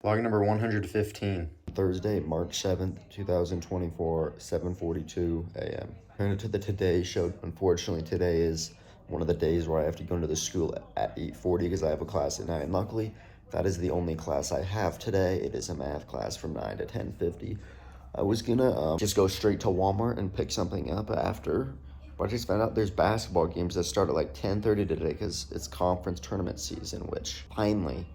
Vlog number 115. Thursday, March 7th, 2024, 7:42 a.m. Turning into the Today Show. Unfortunately, today is one of the days where I have to go into the school at 8:40 because I have a class at 9. And luckily, that is the only class I have today. It is a math class from 9 to 10:50. I was gonna just go straight to Walmart and pick something up after, but I just found out there's basketball games that start at like 10:30 today because it's conference tournament season, which finally,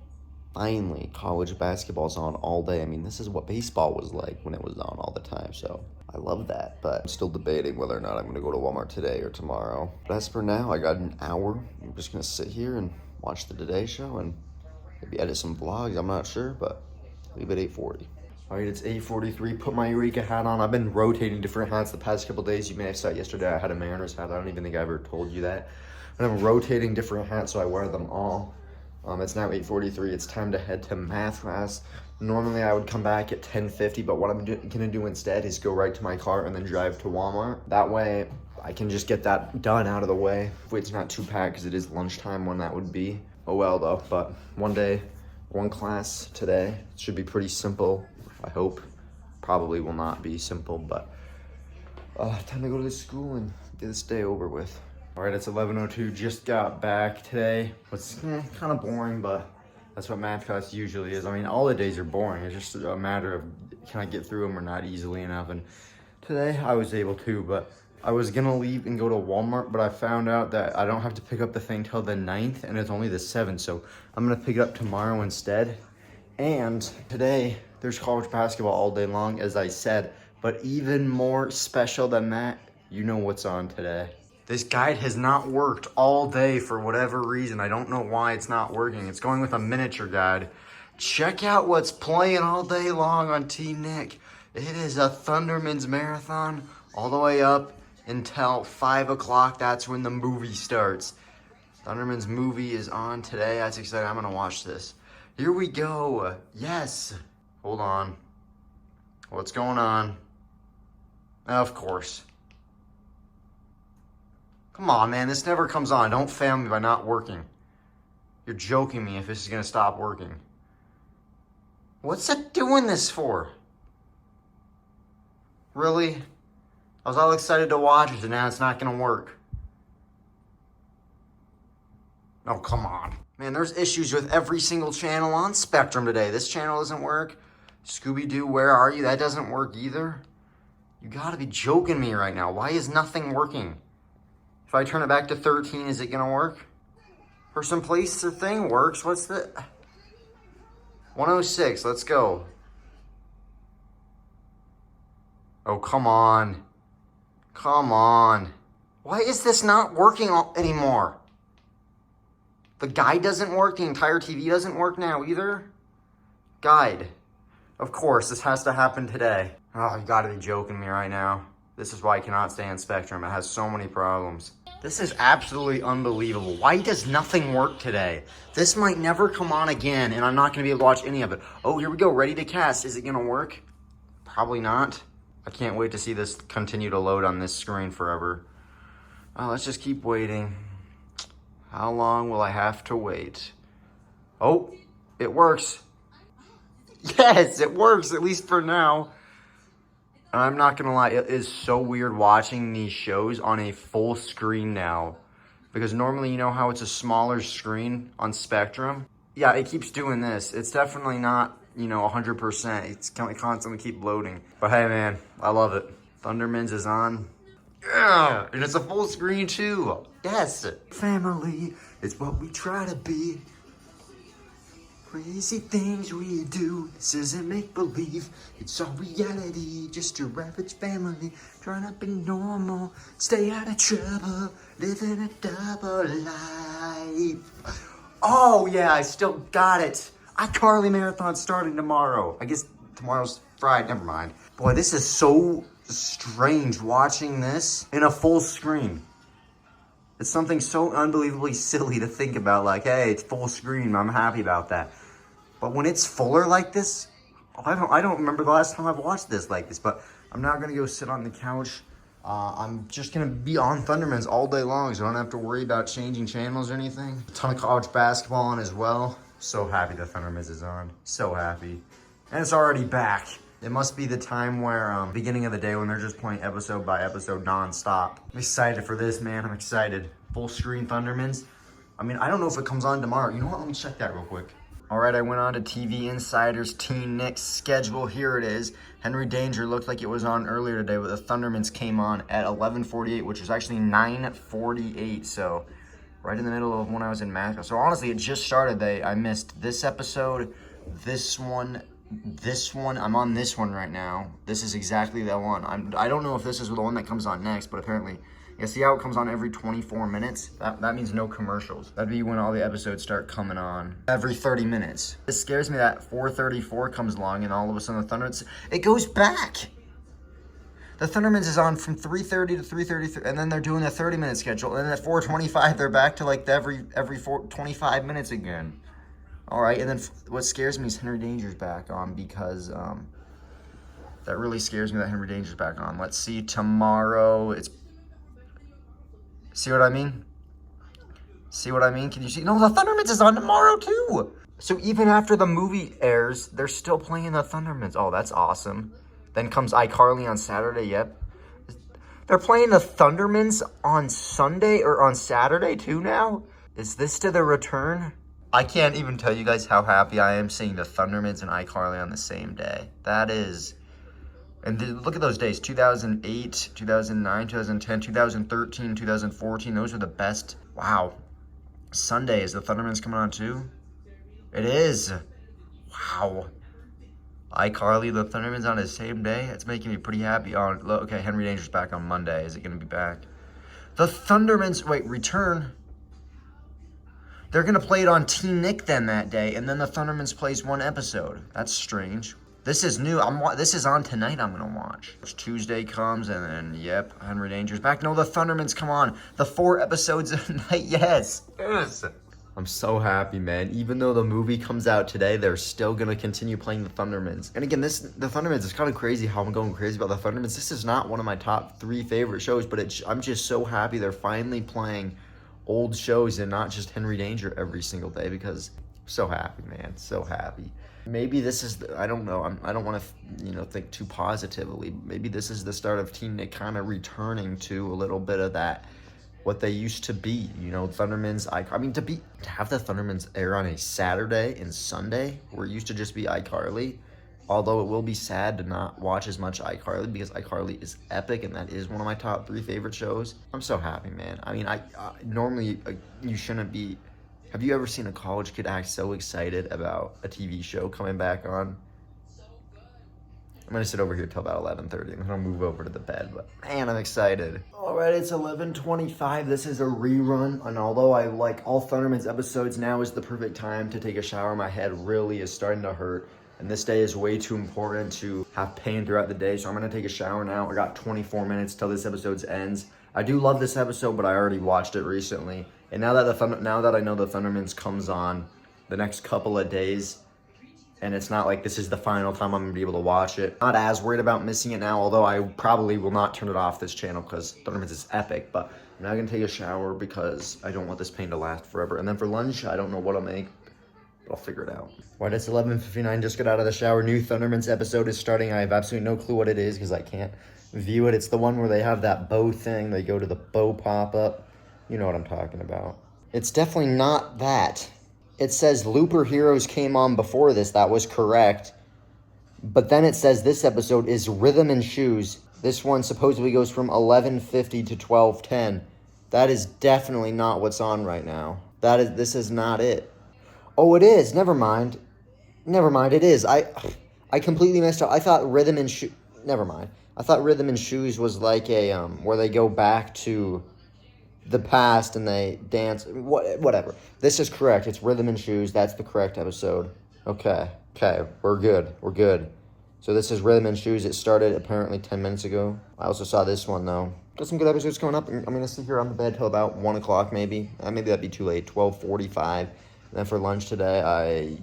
college basketball's on all day. I mean, this is what baseball was like when it was on all the time, so I love that. But I'm still debating whether or not I'm gonna go to Walmart today or tomorrow. But as for now, I got an hour. I'm just gonna sit here and watch the Today Show and maybe edit some vlogs. I'm not sure, but leave it 8:40. All right, it's 8:43. Put my Eureka hat on. I've been rotating different hats the past couple days. You may have saw yesterday I had a Mariners hat. I don't even think I ever told you that. But I'm rotating different hats, so I wear them all. It's now 8:43. It's time to head to math class. Normally I would come back at 10:50, but what I'm gonna do instead is go right to my car and then drive to Walmart. That way I can just get that done out of the way. Hopefully it's not too packed because it is lunchtime when that would be. Oh well though, but one day, one class today. It should be pretty simple, I hope. Probably will not be simple, but time to go to the school and get this day over with. All right, it's 11:02, just got back today. It's kind of boring, but that's what math class usually is. I mean, all the days are boring. It's just a matter of can I get through them or not easily enough. And today I was able to, but I was gonna leave and go to Walmart, but I found out that I don't have to pick up the thing till the 9th and it's only the 7th. So I'm gonna pick it up tomorrow instead. And today there's college basketball all day long, as I said, but even more special than that, you know what's on today. This guide has not worked all day for whatever reason. I don't know why it's not working. It's going with a miniature guide. Check out what's playing all day long on Team Nick. It is a Thunderman's marathon all the way up until 5 o'clock. That's when the movie starts. Thunderman's movie is on today. That's exciting. I'm gonna watch this. Here we go. Yes. Hold on. What's going on? Of course. Come on, man, this never comes on. Don't fail me by not working. You're joking me if this is gonna stop working. What's it doing this for? Really? I was all excited to watch it and now it's not gonna work. Oh, come on. Man, there's issues with every single channel on Spectrum today. This channel doesn't work. Scooby-Doo, where are you? That doesn't work either. You gotta be joking me right now. Why is nothing working? If I turn it back to 13, is it gonna work? For some place the thing works. What's the 106? Let's go. Oh, come on. Come on. Why is this not working anymore? The guide doesn't work. The entire TV doesn't work now either. Guide. Of course, this has to happen today. Oh, you gotta be joking me right now. This is why I cannot stay on Spectrum. It has so many problems. This is absolutely unbelievable. Why does nothing work today? This might never come on again, and I'm not going to be able to watch any of it. Oh, here we go. Ready to cast. Is it going to work? Probably not. I can't wait to see this continue to load on this screen forever. Let's just keep waiting. How long will I have to wait? Oh, it works. Yes, it works, at least for now. And I'm not gonna lie, it is so weird watching these shows on a full screen now. Because normally, you know how it's a smaller screen on Spectrum? Yeah, it keeps doing this. It's definitely not, 100%. It's constantly keep loading. But hey, man, I love it. Thunderman's is on. Yeah, and it's a full screen too. Yes. Family is what we try to be. Crazy things we do, this isn't make-believe, it's all reality, just your average family, trying to be normal, stay out of trouble, living a double life. Oh yeah, I still got it. iCarly Marathon starting tomorrow. I guess tomorrow's Friday, never mind. Boy, this is so strange watching this in a full screen. It's something so unbelievably silly to think about, like, hey, it's full screen, I'm happy about that. But when it's fuller like this, I don't remember the last time I've watched this like this, but I'm now gonna go sit on the couch. I'm just gonna be on Thundermans all day long, so I don't have to worry about changing channels or anything. A ton of college basketball on as well. So happy the Thundermans is on. So happy. And it's already back. It must be the time where, beginning of the day when they're just playing episode by episode nonstop. I'm excited for this, man. I'm excited. Full screen Thundermans. I mean, I don't know if it comes on tomorrow. You know what? Let me check that real quick. All right, I went on to TV Insider's Teen Nick's schedule. Here it is. Henry Danger looked like it was on earlier today, but the Thundermans came on at 11:48, which was actually 9:48. So right in the middle of when I was in Moscow. So honestly, it just started. I missed this episode, this one. I'm on this one right now. This is exactly that one. I don't know if this is the one that comes on next, but apparently, yeah, see how it comes on every 24 minutes? That means no commercials. That'd be when all the episodes start coming on. Every 30 minutes. It scares me that 4:34 comes along and all of a sudden the Thundermans, it goes back. The Thundermans is on from 3:30 to 3:33, and then they're doing a 30-minute schedule, and then at 4:25 they're back to like every 25 minutes again. All right, and then what scares me is Henry Danger's back on because that really scares me that Henry Danger's back on. Let's see, tomorrow see what I mean? See what I mean? Can you see? No, the Thundermans is on tomorrow too. So even after the movie airs, they're still playing the Thundermans. Oh, that's awesome. Then comes iCarly on Saturday, yep. They're playing the Thundermans on Sunday or on Saturday too now? Is this to the return? I can't even tell you guys how happy I am seeing the Thundermans and iCarly on the same day. That is, and look at those days, 2008, 2009, 2010, 2013, 2014. Those are the best. Wow. Sunday, is the Thundermans coming on too? It is. Wow. iCarly, the Thundermans on the same day. It's making me pretty happy. Oh, okay, Henry Danger's back on Monday. Is it going to be back? The Thundermans, wait, return. They're going to play it on Teen Nick then that day, and then the Thundermans plays one episode. That's strange. This is new. This is on tonight I'm going to watch. Tuesday comes, and then, yep, Henry Danger's back. No, the Thundermans come on. The 4 episodes a night, yes. Yes. I'm so happy, man. Even though the movie comes out today, they're still going to continue playing the Thundermans. And again, the Thundermans, it's kind of crazy how I'm going crazy about the Thundermans. This is not one of my top 3 favorite shows, but I'm just so happy they're finally playing old shows and not just Henry Danger every single day, because I'm so happy, man. So happy. Maybe this is, I don't know. I don't want to, think too positively. Maybe this is the start of Teen Nick kind of returning to a little bit of that, what they used to be, Thundermans. I mean, to have the Thundermans air on a Saturday and Sunday, where it used to just be iCarly. Although it will be sad to not watch as much iCarly, because iCarly is epic and that is one of my top 3 favorite shows. I'm so happy, man. I mean, normally you shouldn't be. Have you ever seen a college kid act so excited about a TV show coming back on? I'm going to sit over here till about 11:30. I'm going to move over to the bed, but man, I'm excited. All right, it's 11:25. This is a rerun, and although I like all Thundermans episodes, now is the perfect time to take a shower. My head really is starting to hurt, and this day is way too important to have pain throughout the day, so I'm going to take a shower now. I got 24 minutes till this episode ends. I do love this episode, but I already watched it recently, and now that I know the Thundermans comes on the next couple of days, and it's not like this is the final time I'm going to be able to watch it. Not as worried about missing it now, although I probably will not turn it off this channel because Thundermans is epic. But I'm now going to take a shower because I don't want this pain to last forever. And then for lunch, I don't know what I'll make, but I'll figure it out. All right, it's 11:59. Just got out of the shower. New Thundermans episode is starting. I have absolutely no clue what it is because I can't view it. It's the one where they have that bow thing. They go to the bow pop-up. You know what I'm talking about. It's definitely not that. It says Looper Heroes came on before this. That was correct. But then it says this episode is Rhythm and Shoes. This one supposedly goes from 11:50 to 12:10. That is definitely not what's on right now. This is not it. Oh, it is. Never mind. It is. I completely messed up. I thought Rhythm and Shoes. Never mind. I thought Rhythm and Shoes was like a where they go back to the past and they dance, whatever. This is correct. It's Rhythm and Shoes. That's the correct episode. Okay, we're good. So this is Rhythm and Shoes. It started apparently 10 minutes ago. I also saw this one though. Got some good episodes coming up. I'm gonna sit here on the bed till about 1 o'clock maybe. Maybe that'd be too late. 12:45. And then for lunch today, I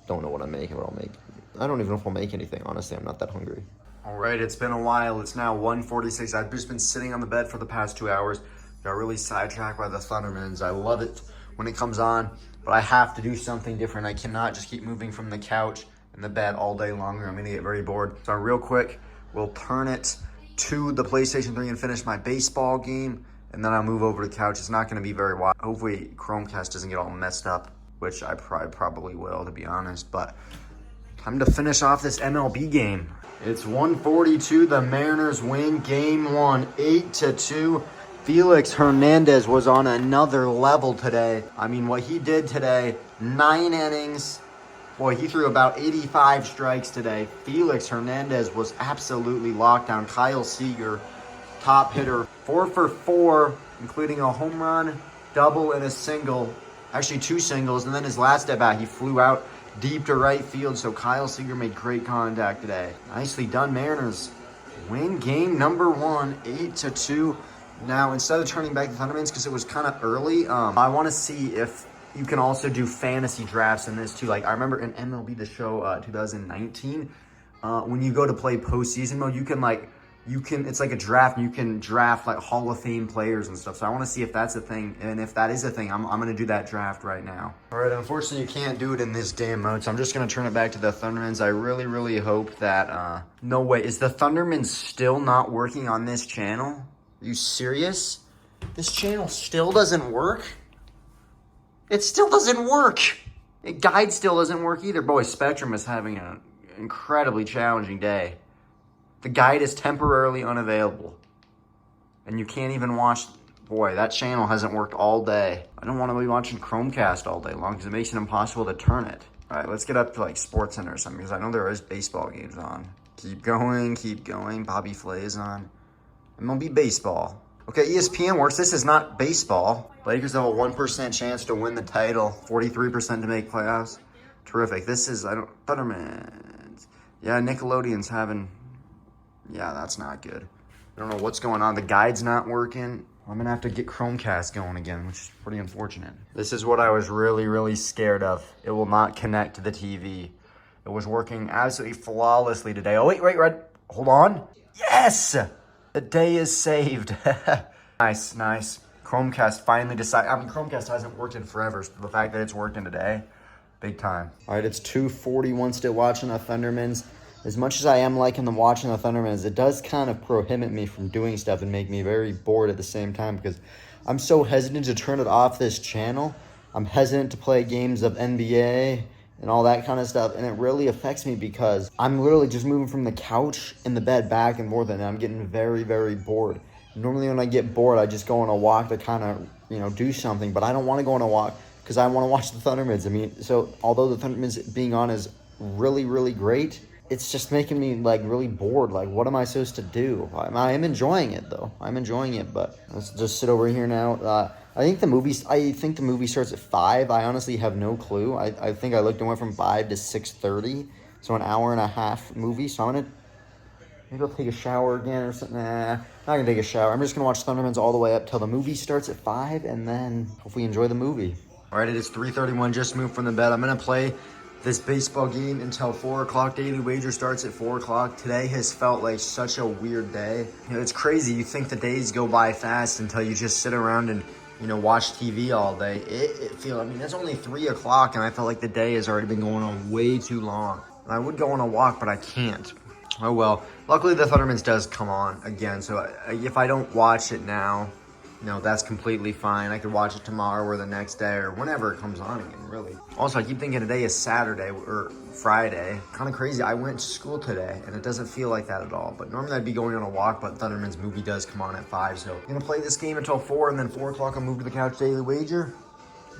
don't know what I'm making. What I'll make. I don't even know if I'll make anything. Honestly, I'm not that hungry. All right, it's been a while. It's now 1:46. I've just been sitting on the bed for the past 2 hours. Got really sidetracked by the Thundermans. I love it when it comes on. but I have to do something different. I cannot just keep moving from the couch and the bed all day longer. I'm gonna get very bored. So real quick, we'll turn it to the PlayStation 3 and finish my baseball game, and then I'll move over to the couch. It's not gonna be very wide. Hopefully Chromecast doesn't get all messed up, which I probably will, to be honest, but time to finish off this MLB game. It's 1:42, the Mariners win game 1, 8-2. Felix Hernandez was on another level today. I mean, what he did today, 9 innings. Boy, he threw about 85 strikes today. Felix Hernandez was absolutely locked down. Kyle Seager, top hitter, 4 for 4, including a home run, double, and a single. Actually, 2 singles, and then his last at bat, he flew out deep to right field, so Kyle Seager made great contact today. Nicely done, Mariners. Win game number 1, 8-2. Now, instead of turning back the Thundermans, because it was kind of early, I want to see if you can also do fantasy drafts in this too. Like, I remember in MLB The Show 2019, when you go to play postseason mode, it's like a draft, and you can draft like Hall of Fame players and stuff. So I want to see if that's a thing, and if that is a thing, I'm going to do that draft right now. All right, unfortunately, you can't do it in this game mode, so I'm just going to turn it back to the Thundermans. I really, really hope that, no way, is the Thundermans still not working on this channel? Are you serious? This channel still doesn't work? It still doesn't work. Guide still doesn't work either. Boy, Spectrum is having an incredibly challenging day. The guide is temporarily unavailable. And you can't even watch... Boy, that channel hasn't worked all day. I don't want to be watching Chromecast all day long because it makes it impossible to turn it. All right, let's get up to like SportsCenter or something because I know there is baseball games on. Keep going, keep going. Bobby Flay is on. MLB baseball. Okay, ESPN works. This is not baseball. Lakers have a 1% chance to win the title. 43% to make playoffs. Terrific. This is, Thundermans. Yeah, Nickelodeon's having... Yeah, that's not good. I don't know what's going on. The guide's not working. I'm going to have to get Chromecast going again, which is pretty unfortunate. This is what I was really, really scared of. It will not connect to the TV. It was working absolutely flawlessly today. Oh, wait, hold on. Yes! The day is saved. Nice, nice. Chromecast finally decided. I mean, Chromecast hasn't worked in forever, so the fact that it's working today, big time. All right, it's 2:41 still watching the Thundermans. As much as I am liking them watching the Thundermans, it does kind of prohibit me from doing stuff and make me very bored at the same time because I'm so hesitant to turn it off this channel. I'm hesitant to play games of NBA and all that kind of stuff, and it really affects me because I'm literally just moving from the couch and the bed back and forth, and I'm getting very, very bored. Normally when I get bored, I just go on a walk to kind of, do something, but I don't want to go on a walk because I want to watch the Thundermans. I mean, so although the Thundermans being on is really, really great, it's just making me, like, really bored. Like, what am I supposed to do? I am enjoying it, though. I'm enjoying it, but let's just sit over here now. I think the movie starts at 5. I honestly have no clue. I think I looked and went from 5 to 6:30, so an hour and a half movie. So maybe I'll take a shower again or something. Nah, not gonna take a shower. I'm just gonna watch Thundermans all the way up till the movie starts at 5, and then hopefully enjoy the movie. All right, it is 3:31. Just moved from the bed. I'm gonna play this baseball game until 4 o'clock. Daily wager starts at 4 o'clock. Today has felt like such a weird day. It's crazy. You think the days go by fast until you just sit around and, watch TV all day. It's only 3 o'clock and I felt like the day has already been going on way too long. I would go on a walk, but I can't. Oh well. Luckily the Thundermans does come on again, so if I don't watch it now, that's completely fine. I could watch it tomorrow or the next day or whenever it comes on again, really. Also, I keep thinking today is Saturday or Friday. Kind of crazy. I went to school today, and it doesn't feel like that at all. But normally I'd be going on a walk, but Thunderman's movie does come on at 5. So I'm going to play this game until 4, and then 4 o'clock I'll move to the couch daily wager.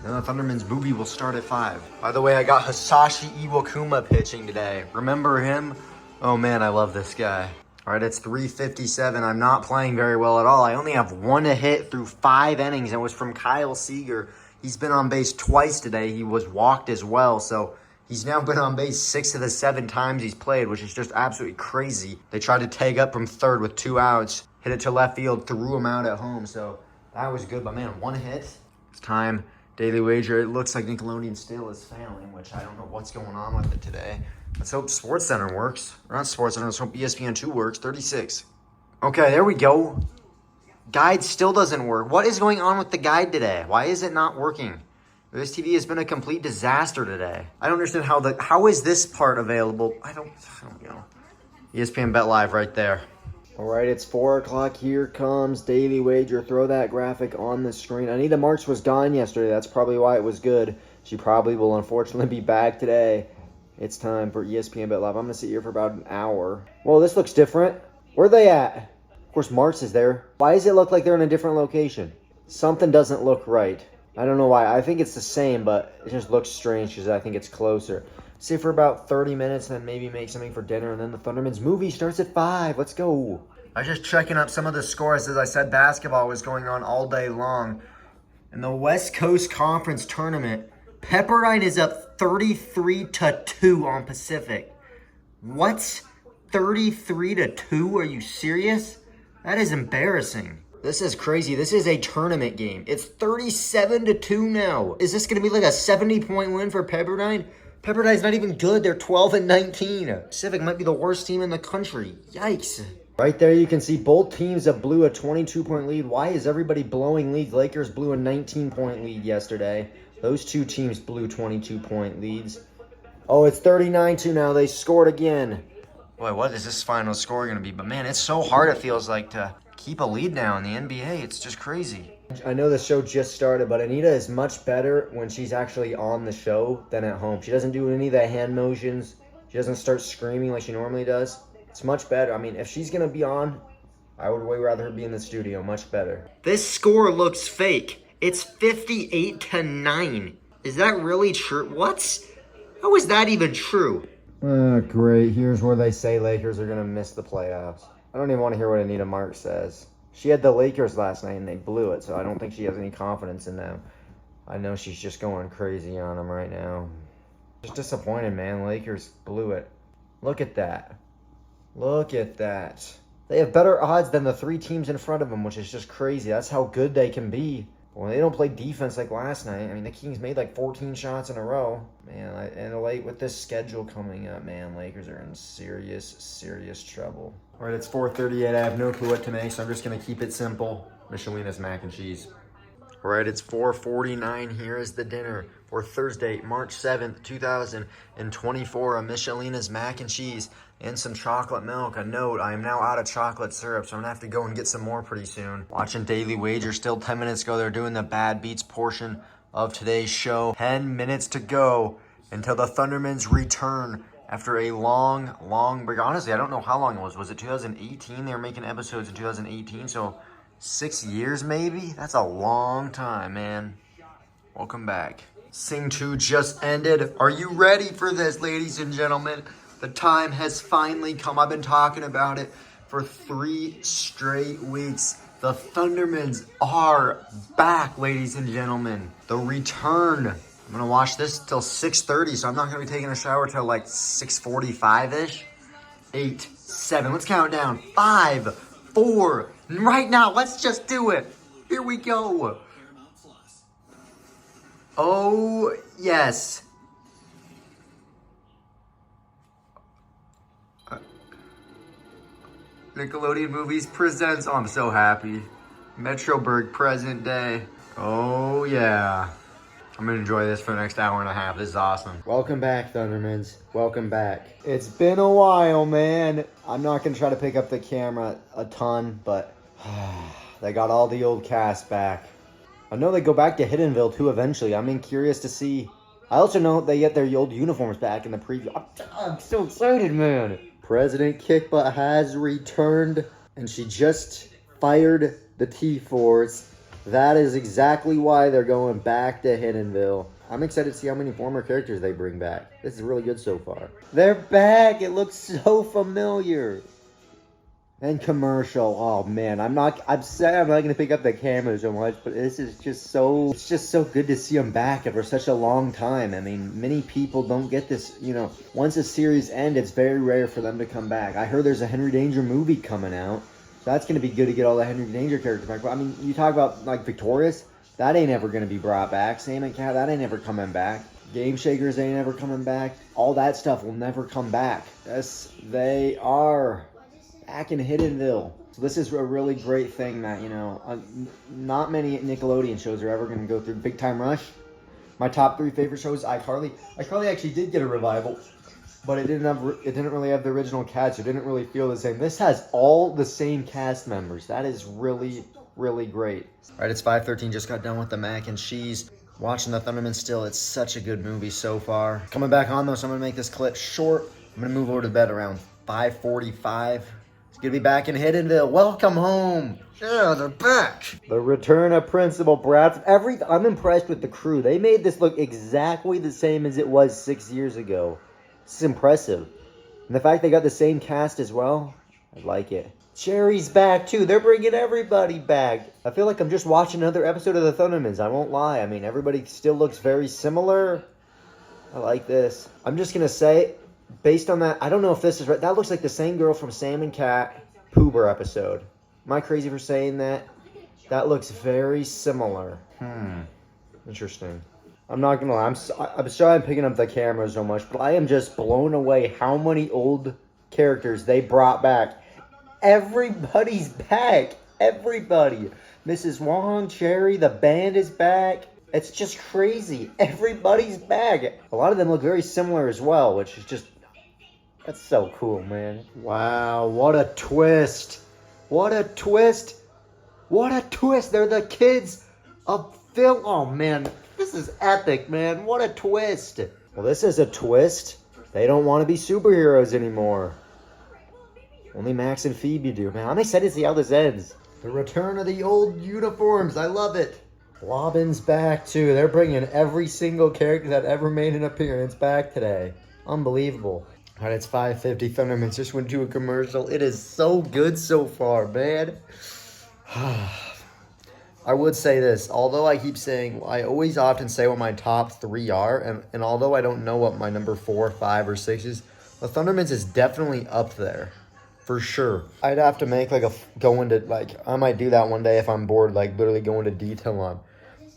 Then the Thunderman's movie will start at 5. By the way, I got Hisashi Iwakuma pitching today. Remember him? Oh, man, I love this guy. All right, it's 3:57. I'm not playing very well at all. I only have 1 hit through 5 innings, and it was from Kyle Seager. He's been on base twice today. He was walked as well, so he's now been on base 6 of the 7 times he's played, which is just absolutely crazy. They tried to tag up from third with 2 outs, hit it to left field, threw him out at home, so that was good. But, man, 1 hit. It's time. Daily wager. It looks like Nickelodeon still is failing, which I don't know what's going on with it today. Let's hope SportsCenter works. Or not SportsCenter, let's hope ESPN2 works. 36. Okay, there we go. Guide still doesn't work. What is going on with the guide today? Why is it not working? This TV has been a complete disaster today. I don't understand how is this part available? I don't know. ESPN Bet Live right there. All right, it's 4 o'clock. Here comes Daily Wager. Throw that graphic on the screen. Anita Marks was gone yesterday. That's probably why it was good. She probably will unfortunately be back today. It's time for ESPN Bet Live. I'm going to sit here for about an hour. Well, this looks different. Where are they at? Of course, Marks is there. Why does it look like they're in a different location? Something doesn't look right. I don't know why. I think it's the same, but it just looks strange because I think it's closer. Sit for about 30 minutes and then maybe make something for dinner. And then the Thundermans movie starts at 5. Let's go. I was just checking up some of the scores. As I said, basketball was going on all day long. In the West Coast Conference Tournament, Pepperdine is up 33-2 on Pacific. What? 33-2? Are you serious? That is embarrassing. This is crazy. This is a tournament game. It's 37-2 now. Is this going to be like a 70-point win for Pepperdine? Pepperdine's not even good. They're 12-19. Pacific might be the worst team in the country. Yikes. Right there you can see both teams have blew a 22-point lead. Why is everybody blowing leads? Lakers blew a 19-point lead yesterday. Those two teams blew 22-point leads. Oh, it's 39-2 now. They scored again. Boy, what is this final score going to be? But man, it's so hard it feels like to keep a lead now in the NBA. It's just crazy. I know the show just started, but Anita is much better when she's actually on the show than at home. She doesn't do any of the hand motions. She doesn't start screaming like she normally does. It's much better. I mean, if she's going to be on, I would way rather her be in the studio. Much better. This score looks fake. It's 58-9. Is that really true? What? How is that even true? Great. Here's where they say Lakers are going to miss the playoffs. I don't even want to hear what Anita Marks says. She had the Lakers last night and they blew it, so I don't think she has any confidence in them. I know she's just going crazy on them right now. Just disappointed, man. Lakers blew it. Look at that. Look at that. They have better odds than the 3 teams in front of them, which is just crazy. That's how good they can be. When they don't play defense like last night, I mean, the Kings made like 14 shots in a row. Man, and late with this schedule coming up, man, Lakers are in serious, serious trouble. All right, it's 4:38. I have no clue what to make, so I'm just going to keep it simple. Michelina's mac and cheese. All right, it's 4:49. Here is the dinner for Thursday, March 7th, 2024. A Michelina's mac and cheese and some chocolate milk. A note, I am now out of chocolate syrup, so I'm going to have to go and get some more pretty soon. Watching Daily Wager. Still 10 minutes ago. They're doing the Bad Beats portion of today's show. 10 minutes to go until the Thundermans return after a long break. Honestly, I don't know how long it was. Was it 2018? They were making episodes in 2018, so 6 years maybe? That's a long time, man. Welcome back. Sing 2 just ended. Are you ready for this, ladies and gentlemen? The time has finally come. I've been talking about it for 3 straight weeks. The Thundermans are back, ladies and gentlemen. The return. I'm going to watch this till 6:30, so I'm not going to be taking a shower till like 6:45-ish. 8, 7. Let's count down. 5, 4. Right now, let's just do it. Here we go. Oh, yes. Nickelodeon Movies presents. Oh, I'm so happy. Metroburg present day. Oh, yeah. I'm going to enjoy this for the next hour and a half. This is awesome. Welcome back, Thundermans. Welcome back. It's been a while, man. I'm not going to try to pick up the camera a ton, but they got all the old cast back. I know they go back to Hiddenville, too, eventually. I'm curious to see. I also know they get their old uniforms back in the preview. I'm so excited, man. President Kickbutt has returned, and she just fired the T-Force. That is exactly why they're going back to Hiddenville. I'm excited to see how many former characters they bring back. This is really good so far. They're back. It looks so familiar. And commercial. Oh man, I'm sad I'm not gonna pick up the camera so much, but this is just so, it's just so good to see them back after such a long time. I mean, many people don't get this, you know, once a series ends, it's very rare for them to come back. I heard there's a Henry Danger movie coming out. So that's gonna be good to get all the Henry Danger characters back. But I mean, you talk about like Victorious, that ain't ever gonna be brought back. Sam and Cat, that ain't ever coming back. Game Shakers ain't ever coming back. All that stuff will never come back. Yes, they are. Back in Hiddenville. So this is a really great thing that, you know, not many Nickelodeon shows are ever going to go through. Big Time Rush, My top 3 favorite shows, iCarly. iCarly actually did get a revival, but it didn't really have the original cast. It didn't really feel the same. This has all the same cast members. That is really, really great. All right, it's 5:13. Just got done with the mac and cheese. Watching the Thunderman still. It's such a good movie so far. Coming back on though, so I'm gonna make this clip short. I'm gonna move over to bed around 5:45. It's gonna be back in Hiddenville. Welcome home. Yeah, they're back. The return of Principal Brad. I'm impressed with the crew. They made this look exactly the same as it was 6 years ago. It's impressive. And the fact they got the same cast as well, I like it. Jerry's back too. They're bringing everybody back. I feel like I'm just watching another episode of the Thundermans. I won't lie. I mean, everybody still looks very similar. I like this. I'm just going to say, based on that, I don't know if this is right. That looks like the same girl from Sam and Cat Poober episode. Am I crazy for saying that? That looks very similar. Interesting. I'm not gonna lie. I'm sorry I'm picking up the camera so much, but I am just blown away how many old characters they brought back. Everybody's back. Everybody. Mrs. Wong, Cherry, the band is back. It's just crazy. Everybody's back. A lot of them look very similar as well, which is just... That's so cool, man. Wow, what a twist. What a twist. What a twist. They're the kids of Phil. Oh, man. This is epic, man. What a twist. Well, this is a twist. They don't want to be superheroes anymore. Only Max and Phoebe do. Man, I'm excited to see how this ends. The return of the old uniforms. I love it. Robin's back, too. They're bringing every single character that ever made an appearance back today. Unbelievable. All right, it's 5:50. Thundermans just went to a commercial. It is so good so far, man. I would say this. Although I keep saying, I always often say what my top 3 are, and although I don't know what my number 4, 5, or 6 is, the Thundermans is definitely up there. For sure. I'd have to make I might do that one day if I'm bored, like literally go into detail on.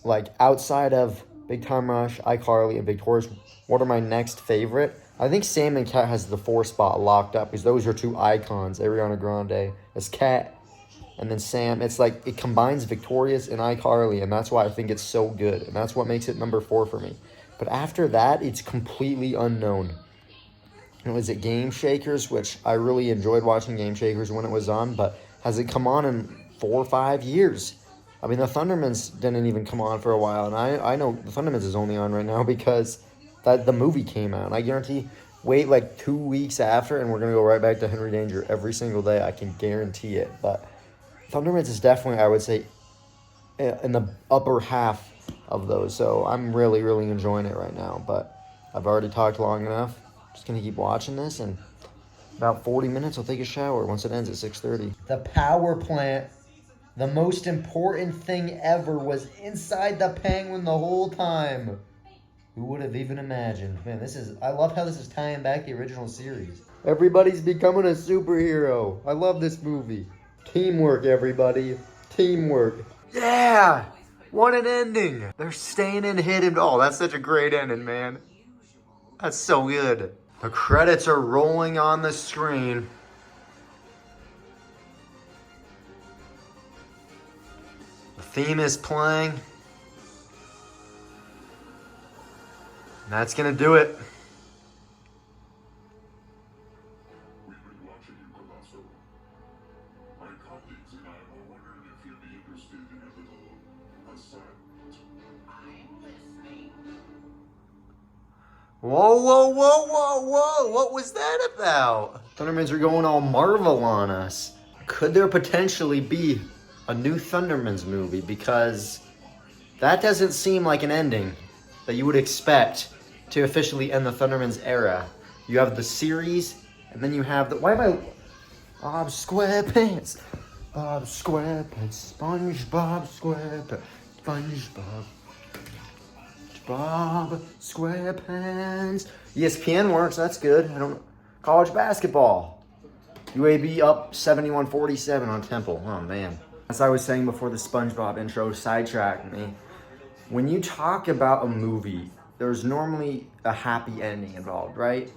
Like outside of Big Time Rush, iCarly, and Victorious, what are my next favorite? I think Sam and Cat has the 4 spot locked up because those are 2 icons. Ariana Grande as Cat, and then Sam. It's like it combines Victorious and iCarly, and that's why I think it's so good. And that's what makes it number 4 for me. But after that, it's completely unknown. Was it Game Shakers, which I really enjoyed watching Game Shakers when it was on, but has it come on in 4 or 5 years? I mean, the Thundermans didn't even come on for a while, and I know the Thundermans is only on right now because the movie came out. I guarantee, wait like 2 weeks after, and we're going to go right back to Henry Danger every single day. I can guarantee it. But Thundermans is definitely, I would say, in the upper half of those. So I'm really, really enjoying it right now. But I've already talked long enough. Just going to keep watching this, and about 40 minutes, I'll take a shower once it ends at 6:30. The power plant, the most important thing ever, was inside the Penguin the whole time. Who would have even imagined? Man, I love how this is tying back the original series. Everybody's becoming a superhero. I love this movie. Teamwork, everybody. Teamwork. Yeah! What an ending. They're staying in hidden. Oh, that's such a great ending, man. That's so good. The credits are rolling on the screen. The theme is playing. And that's gonna do it. We've been watching you, Colosso. My colleagues and I were wondering if you'd be interested in a little assignment. I'm listening. Whoa, whoa, whoa, whoa, whoa. What was that about? Thundermans are going all Marvel on us. Could there potentially be a new Thundermans movie? Because that doesn't seem like an ending that you would expect to officially end the Thundermans era. You have the series, and then you have the... Why am I... Bob SquarePants. Bob SquarePants. SpongeBob SquarePants. SpongeBob. Bob SquarePants. ESPN works. That's good. I don't. College basketball. UAB up 71-47 on Temple. Oh man. As I was saying before, the SpongeBob intro sidetracked me. When you talk about a movie, there's normally a happy ending involved, right?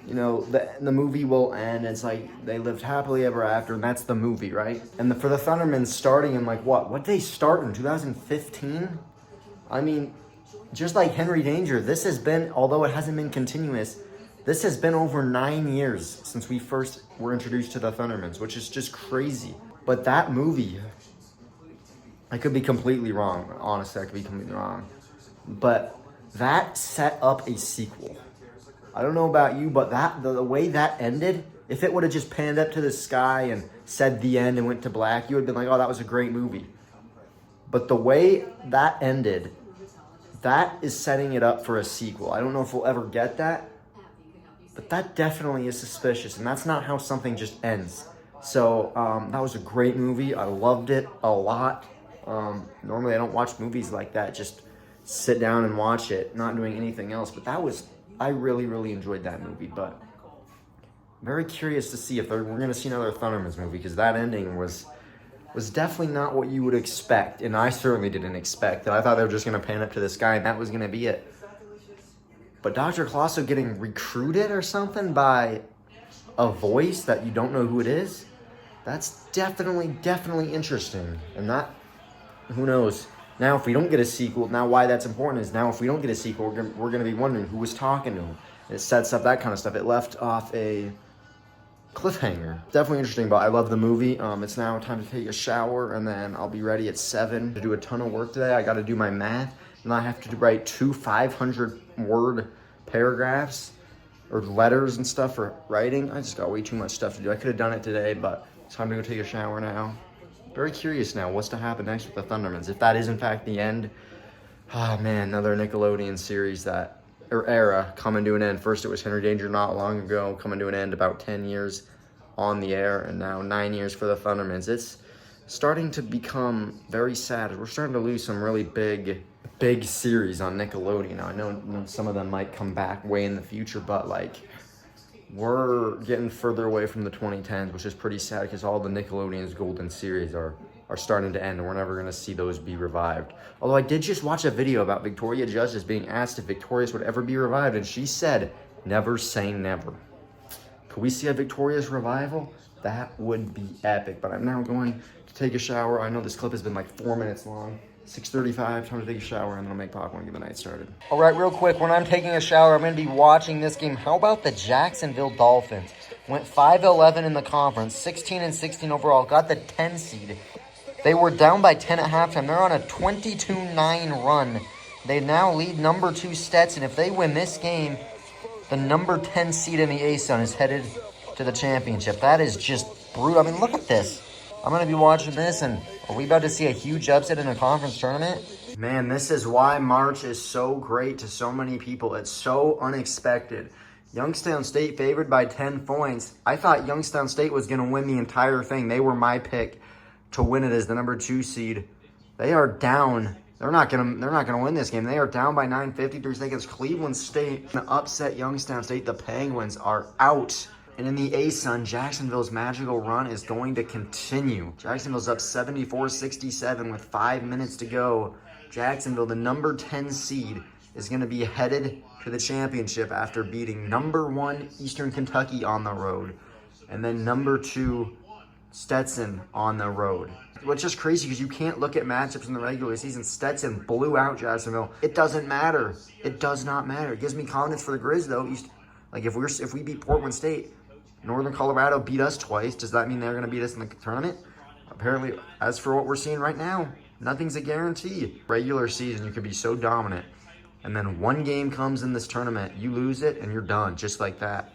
You know, the movie will end. It's like they lived happily ever after, and that's the movie, right? And for the Thundermans starting in like what? What did they start in 2015? I mean. just like Henry Danger, this has been, although it hasn't been continuous, this has been over 9 years since we first were introduced to the Thundermans, which is just crazy. But that movie, I could be completely wrong. Honestly, I could be completely wrong. But that set up a sequel. I don't know about you, but the way that ended, if it would have just panned up to the sky and said the end and went to black, you would have been like, oh, that was a great movie. But the way that ended, that is setting it up for a sequel. I don't know if we'll ever get that, but that definitely is suspicious, and that's not how something just ends. So that was a great movie. I loved it a lot. Normally I don't watch movies like that, just sit down and watch it, not doing anything else. But I really, really enjoyed that movie. But I'm very curious to see if we're going to see another Thundermans movie, because that ending was definitely not what you would expect. And I certainly didn't expect it. I thought they were just going to pan up to the sky and that was going to be it. But Dr. Colosso getting recruited or something by a voice that you don't know who it is, that's definitely interesting. And that, who knows? Now, if we don't get a sequel, now why that's important is now if we don't get a sequel, we're going to be wondering who was talking to him. It sets up that kind of stuff. It left off a cliffhanger. Definitely interesting, but I love the movie. It's now time to take a shower, and then I'll be ready at 7 to do a ton of work today. I got to do my math, and I have to write 2 500-word paragraphs or letters and stuff for writing. I just got way too much stuff to do. I could have done it today, but it's time to go take a shower now. Very curious now what's to happen next with the Thundermans. If that is in fact the end, oh man, another Nickelodeon series or era coming to an end. First it was Henry Danger not long ago, coming to an end, about 10 years on the air, and now 9 years for the Thundermans. It's starting to become very sad. We're starting to lose some really big series on Nickelodeon. I know some of them might come back way in the future, but like, we're getting further away from the 2010s, which is pretty sad because all the Nickelodeon's golden series are starting to end, and we're never going to see those be revived. Although I did just watch a video about Victoria Justice being asked if Victorious would ever be revived, and she said, never say never. Could we see a Victorious revival? That would be epic. But I'm now going to take a shower. I know this clip has been like 4 minutes long. 6:35, time to take a shower, and then I'll make popcorn and get the night started. All right, real quick, when I'm taking a shower, I'm going to be watching this game. How about the Jacksonville Dolphins? Went 5-11 in the conference, 16-16 overall, got the 10 seed. They were down by 10 at halftime. They're on a 22-9 run. They now lead number 2 Stetson. If they win this game, the number 10 seed in the A-Sun is headed to the championship. That is just brutal. I mean, look at this. I'm going to be watching this, and are we about to see a huge upset in a conference tournament? Man, this is why March is so great to so many people. It's so unexpected. Youngstown State favored by 10 points. I thought Youngstown State was going to win the entire thing. They were my pick to win it as the number 2 seed. They are down. They're not gonna win this game. They are down by 9:53 seconds. Cleveland State gonna upset Youngstown State. The Penguins are out. And in the A-Sun, Jacksonville's magical run is going to continue. Jacksonville's up 74-67 with 5 minutes to go. Jacksonville, the number 10 seed, is going to be headed to the championship after beating number 1 Eastern Kentucky on the road, and then number 2 Stetson on the road. Which is crazy because you can't look at matchups in the regular season. Stetson blew out Jacksonville. It doesn't matter. It does not matter. It gives me confidence for the Grizz, though. Like, if we beat Portland State, Northern Colorado beat us twice. Does that mean they're going to beat us in the tournament? Apparently, as for what we're seeing right now, nothing's a guarantee. Regular season, you could be so dominant, and then one game comes in this tournament, you lose it, and you're done, just like that.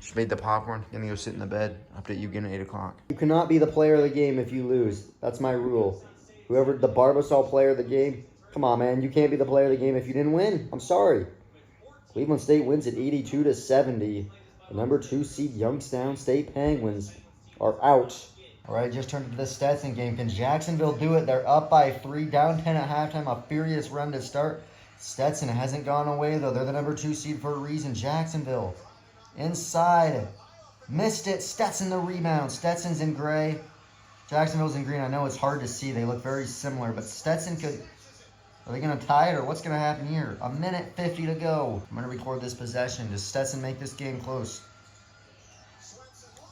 Just made the popcorn. Gonna go sit in the bed. Update you again at 8 o'clock. You cannot be the player of the game if you lose. That's my rule. Whoever the Barbasol player of the game, come on, man. You can't be the player of the game if you didn't win. I'm sorry. Cleveland State wins at 82-70. The number 2 seed Youngstown State Penguins are out. All right, just turned to the Stetson game. Can Jacksonville do it? They're up by 3, down 10 at halftime. A furious run to start. Stetson hasn't gone away, though. They're the number 2 seed for a reason. Jacksonville inside. Missed it. Stetson the rebound. Stetson's in gray. Jacksonville's in green. I know it's hard to see. They look very similar, but Stetson could... Are they going to tie it, or what's going to happen here? 1:50 to go. I'm going to record this possession. Does Stetson make this game close?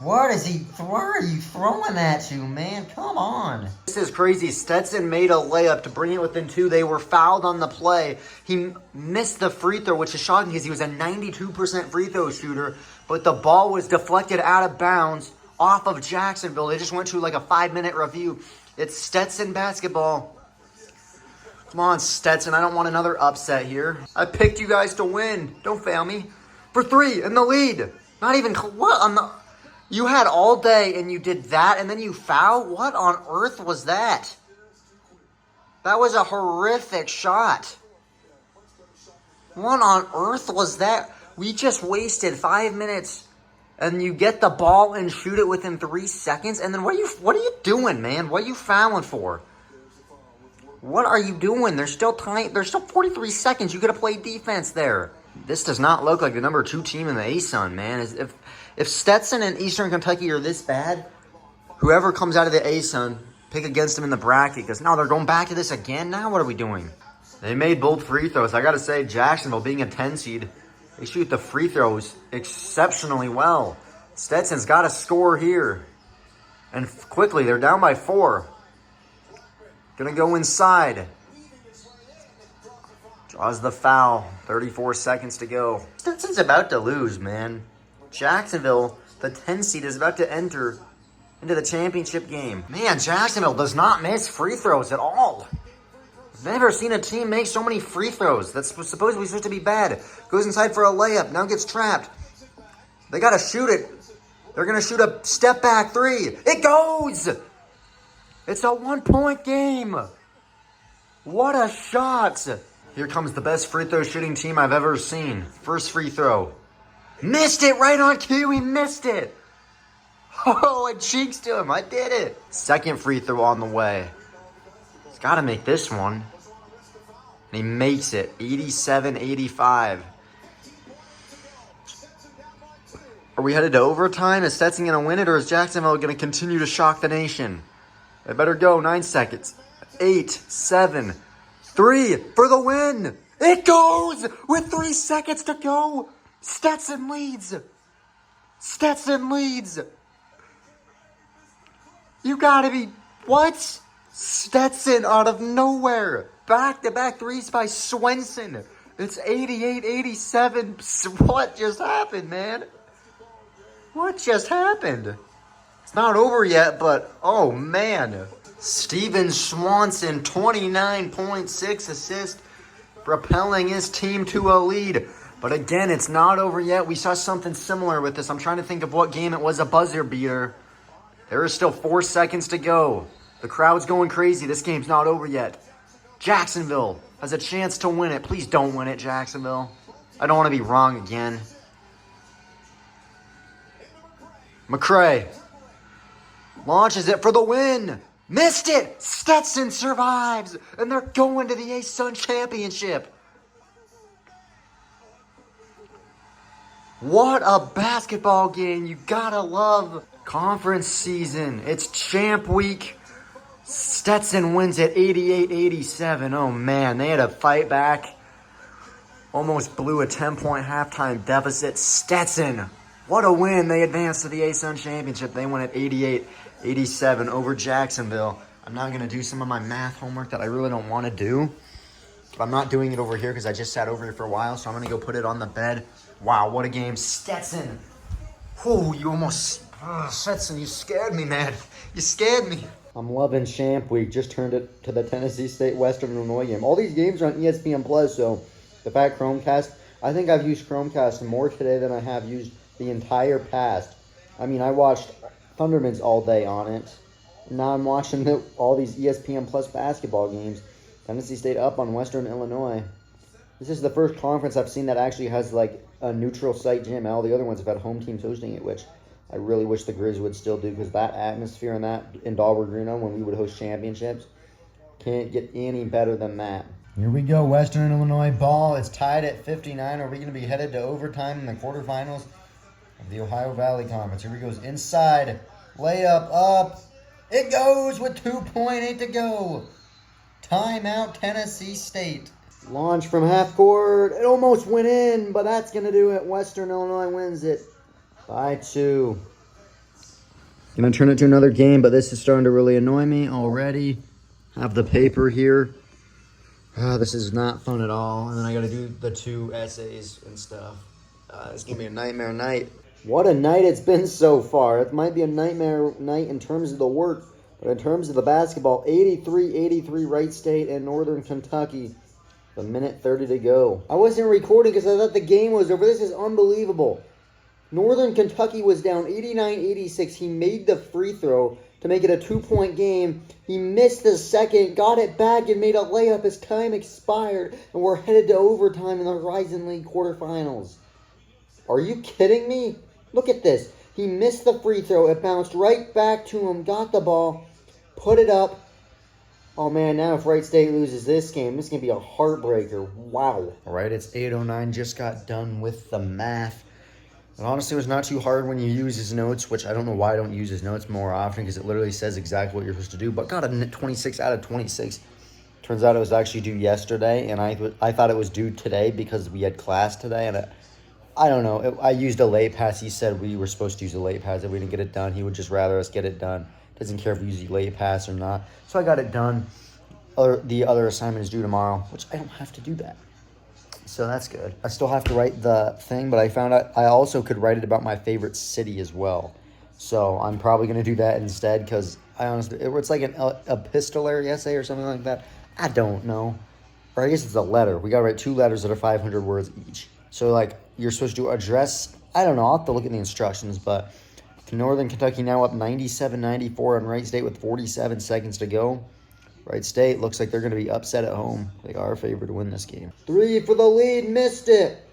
What is he? Where are you throwing that to, man? Come on. This is crazy. Stetson made a layup to bring it within 2. They were fouled on the play. He missed the free throw, which is shocking because he was a 92% free throw shooter. But the ball was deflected out of bounds off of Jacksonville. They just went to like a 5-minute review. It's Stetson basketball. Come on, Stetson. I don't want another upset here. I picked you guys to win. Don't fail me. For 3 in the lead. Not even what on the. You had all day and you did that and then you foul? What on earth was that? That was a horrific shot. What on earth was that? We just wasted 5 minutes and you get the ball and shoot it within 3 seconds? And then what are you doing, man? What are you fouling for? What are you doing? There's still time. There's still 43 seconds. You could have played defense there. This does not look like the number 2 team in the ASUN, man. If Stetson and Eastern Kentucky are this bad, whoever comes out of the ASUN, pick against them in the bracket. Because now they're going back to this again. Now what are we doing? They made both free throws. I got to say, Jacksonville being a 10 seed, they shoot the free throws exceptionally well. Stetson's got to score here. And quickly, they're down by 4. Gonna go inside. Draws the foul. 34 seconds to go. Stetson's about to lose, man. Jacksonville, the 10 seed, is about to enter into the championship game. Man, Jacksonville does not miss free throws at all. I've never seen a team make so many free throws. That's supposedly supposed to be bad. Goes inside for a layup. Now gets trapped. They got to shoot it. They're going to shoot a step back 3. It goes! It's a 1-point game. What a shot. Here comes the best free throw shooting team I've ever seen. First free throw. Missed it right on cue. He missed it. Oh, it cheeks to him. I did it. Second free throw on the way. He's got to make this one. And he makes it. 87-85. Are we headed to overtime? Is Stetson going to win it, or is Jacksonville going to continue to shock the nation? They better go. 9 seconds. 8, 7, 3 for the win. It goes with 3 seconds to go. Stetson leads. Stetson leads. You gotta be... What? Stetson out of nowhere. Back-to-back threes by Swenson. It's 88-87. What just happened, man? What just happened? It's not over yet, but... Oh, man. Steven Swanson, 29.6 assists, propelling his team to a lead. But again, it's not over yet. We saw something similar with this. I'm trying to think of what game it was, a buzzer beater. There is still 4 seconds to go. The crowd's going crazy. This game's not over yet. Jacksonville has a chance to win it. Please don't win it, Jacksonville. I don't want to be wrong again. McCray launches it for the win. Missed it. Stetson survives. And they're going to the ASUN championship. What a basketball game. You gotta love conference season. It's champ week. Stetson wins at 88-87. Oh, man. They had to fight back. Almost blew a 10-point halftime deficit. Stetson, what a win. They advanced to the ASUN championship. They won at 88-87 over Jacksonville. I'm now going to do some of my math homework that I really don't want to do. But I'm not doing it over here because I just sat over here for a while. So I'm going to go put it on the bed. Wow, what a game. Stetson. Oh, you almost... Oh, Stetson, you scared me, man. You scared me. I'm loving Champ Week. Just turned it to the Tennessee State Western Illinois game. All these games are on ESPN Plus, so the fact Chromecast, I think I've used Chromecast more today than I have used the entire past. I mean, I watched Thundermans all day on it. Now I'm watching all these ESPN Plus basketball games. Tennessee State up on Western Illinois. This is the first conference I've seen that actually has like a neutral site gym. All the other ones have had home teams hosting it, which I really wish the Grizz would still do, because that atmosphere and that in Dahlberg when we would host championships can't get any better than that. Here we go, Western Illinois ball. It's tied at 59. Are we going to be headed to overtime in the quarterfinals of the Ohio Valley Conference? Here we go, inside, layup up. It goes with 2.8 to go. Timeout, Tennessee State. Launch from half court. It almost went in, but that's going to do it. Western Illinois wins it by 2. Gonna turn it to another game, but this is starting to really annoy me already. Have the paper here. This is not fun at all. And then I gotta do the 2 essays and stuff. It's gonna be a nightmare night. What a night it's been so far. It might be a nightmare night in terms of the work, but in terms of the basketball, 83-83 Wright State and Northern Kentucky. A minute 30 to go. I wasn't recording because I thought the game was over. This is unbelievable. Northern Kentucky was down 89-86. He made the free throw to make it a 2-point game. He missed the second, got it back, and made a layup as time expired, and we're headed to overtime in the Horizon League quarterfinals. Are you kidding me? Look at this. He missed the free throw. It bounced right back to him, got the ball, put it up. Oh, man, now if Wright State loses this game, this is going to be a heartbreaker. Wow. All right, it's 8:09. Just got done with the math. It honestly was not too hard when you use his notes, which I don't know why I don't use his notes more often because it literally says exactly what you're supposed to do. But got a 26 out of 26. Turns out it was actually due yesterday, and I thought it was due today because we had class today. And I don't know. I used a late pass. He said we were supposed to use a late pass. If we didn't get it done, he would just rather us get it done. Doesn't care if we use the late pass or not. So I got it done. The other assignment is due tomorrow, which I don't have to do that. So that's good. I still have to write the thing, but I found out I also could write it about my favorite city as well. So I'm probably going to do that instead because I honestly, it's like an epistolary essay or something like that. I don't know. Or I guess it's a letter. We got to write 2 letters that are 500 words each. So like you're supposed to address, I don't know, I'll have to look at the instructions, but Northern Kentucky now up 97-94 on Wright State with 47 seconds to go. Wright State looks like they're going to be upset at home. They are favored to win this game. 3 for the lead. Missed it.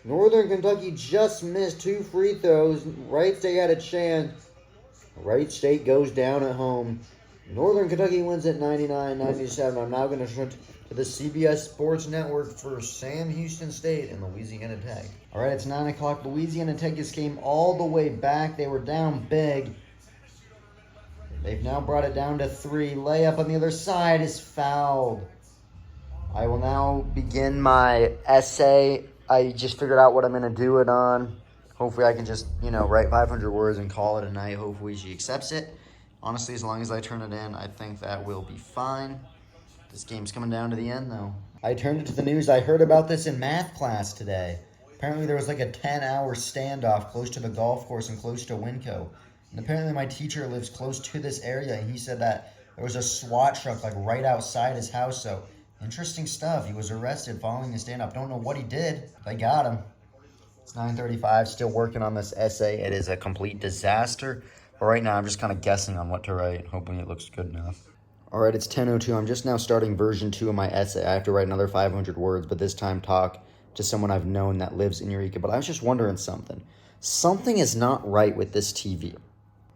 Northern Kentucky just missed 2 free throws. Wright State had a chance. Wright State goes down at home. Northern Kentucky wins at 99-97. I'm now going to turn to the CBS Sports Network for Sam Houston State and Louisiana Tech. All right, it's 9 o'clock. Louisiana Tech just came all the way back. They were down big. They've now brought it down to 3. Layup on the other side is fouled. I will now begin my essay. I just figured out what I'm going to do it on. Hopefully I can just, write 500 words and call it a night. Hopefully she accepts it. Honestly, as long as I turn it in, I think that will be fine. This game's coming down to the end, though. I turned it to the news. I heard about this in math class today. Apparently there was like a 10-hour standoff close to the golf course and close to Winco. And apparently my teacher lives close to this area, and he said that there was a SWAT truck like right outside his house. So interesting stuff. He was arrested following the standoff. Don't know what he did. They got him. It's 9:35. Still working on this essay. It is a complete disaster. But right now I'm just kind of guessing on what to write, hoping it looks good enough. All right, it's 10:02. I'm just now starting version 2 of my essay. I have to write another 500 words, but this time talk to someone I've known that lives in Eureka. But I was just wondering something. Something is not right with this TV.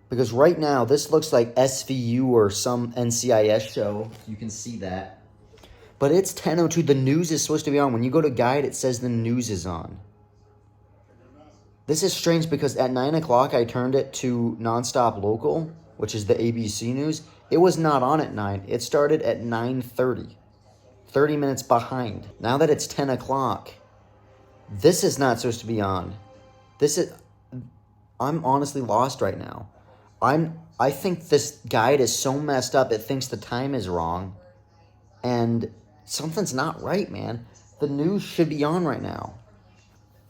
Because right now, this looks like SVU or some NCIS show. You can see that. But it's 10:02. The news is supposed to be on. When you go to guide, it says the news is on. This is strange because at 9 o'clock, I turned it to Nonstop Local, which is the ABC News. It was not on at 9. It started at 9:30. 30 minutes behind. Now that it's 10 o'clock, this is not supposed to be on. I'm honestly lost right now. I think this guide is so messed up, it thinks the time is wrong. And something's not right, man. The news should be on right now.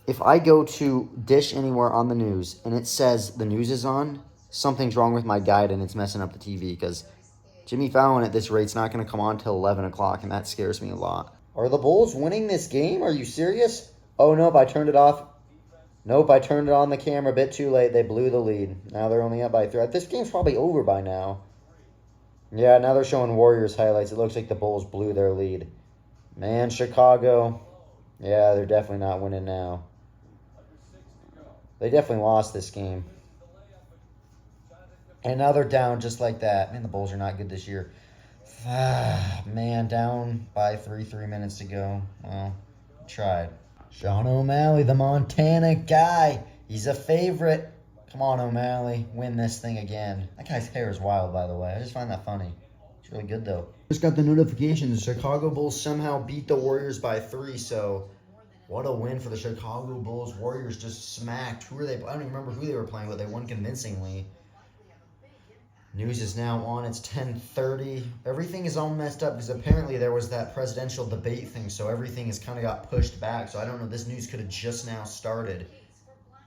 If I go to Dish Anywhere on the news and it says the news is on, something's wrong with my guide and it's messing up the TV because Jimmy Fallon at this rate's not going to come on till 11 o'clock, and that scares me a lot. Are the Bulls winning this game? Are you serious? Oh, nope, I turned it off. Nope, I turned it on the camera a bit too late. They blew the lead. Now they're only up by 3. This game's probably over by now. Yeah, now they're showing Warriors highlights. It looks like the Bulls blew their lead. Man, Chicago. Yeah, they're definitely not winning now. They definitely lost this game. And now they're down just like that. Man, the Bulls are not good this year. Man, down by 3 minutes to go. Well, tried. Sean O'Malley, the Montana guy. He's a favorite. Come on, O'Malley. Win this thing again. That guy's hair is wild, by the way. I just find that funny. It's really good, though. Just got the notification. The Chicago Bulls somehow beat the Warriors by 3, so What a win for the Chicago Bulls. Warriors just smacked. Who are they? I don't even remember who they were playing, but they won convincingly. News is now on. It's 10:30. Everything is all messed up because apparently there was that presidential debate thing, so everything has kind of got pushed back. So I don't know. This news could have just now started.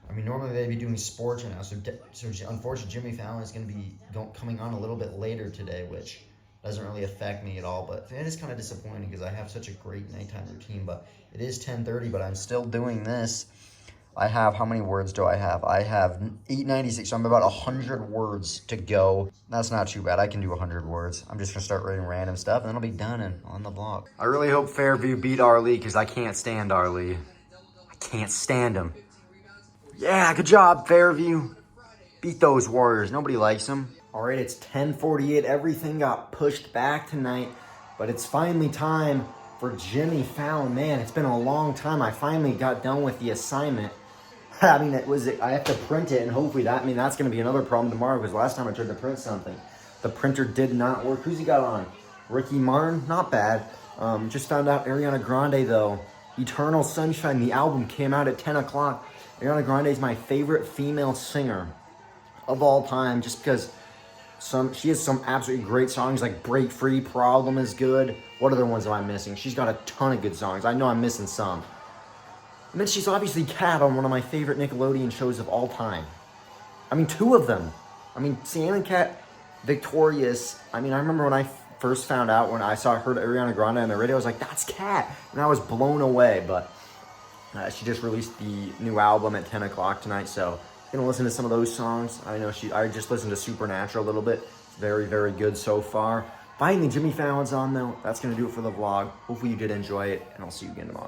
I mean, normally they'd be doing sports right now. So unfortunately, Jimmy Fallon is going to be coming on a little bit later today, which doesn't really affect me at all. But it is kind of disappointing because I have such a great nighttime routine. But it is 10:30, but I'm still doing this. I have, how many words do I have? I have 896, so I'm about 100 words to go. That's not too bad. I can do 100 words. I'm just going to start writing random stuff, and then I'll be done and on the block. I really hope Fairview beat Arlie, because I can't stand Arlie. I can't stand him. Yeah, good job, Fairview. Beat those Warriors. Nobody likes them. All right, it's 10:48. Everything got pushed back tonight, but it's finally time for Jimmy Fallon. Man, it's been a long time. I finally got done with the assignment. I mean, I have to print it, and hopefully that's going to be another problem tomorrow, because last time I tried to print something, the printer did not work. Who's he got on? Ricky Martin? Not bad. Just found out Ariana Grande, though. Eternal Sunshine, the album came out at 10 o'clock. Ariana Grande is my favorite female singer of all time, just because she has some absolutely great songs, like Break Free, Problem is good. What other ones am I missing? She's got a ton of good songs. I know I'm missing some. And then she's obviously Kat on one of my favorite Nickelodeon shows of all time. I mean, two of them. I mean, Sam and Kat, Victorious. I mean, I remember when I first found out, when I heard Ariana Grande on the radio, I was like, that's Kat. And I was blown away. But she just released the new album at 10 o'clock tonight, so I'm gonna listen to some of those songs. I just listened to Supernatural a little bit. It's very, very good so far. Finally, Jimmy Fallon's on, though. That's gonna do it for the vlog. Hopefully you did enjoy it, and I'll see you again tomorrow.